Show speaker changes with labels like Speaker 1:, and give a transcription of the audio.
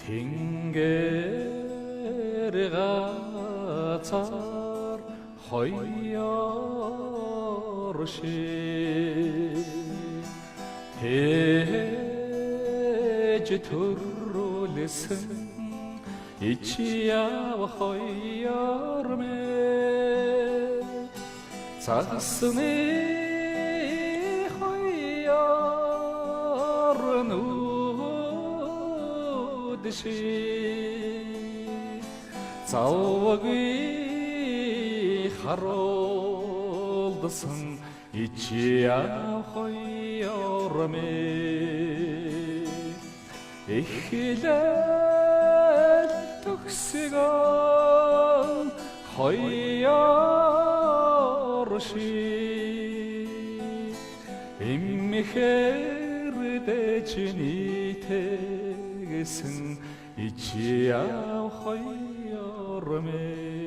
Speaker 1: Тэнгэр газар хоёор шиг тэж төрүүлсэн ичяв хоёор мэ цасны хоёор нүдэши завгүй харуулдсан ичяв хоёор мэ эхлэл төгсгөн хоёор шиг эмхэр дэжнийтэйсэн ичяв хоёор мэ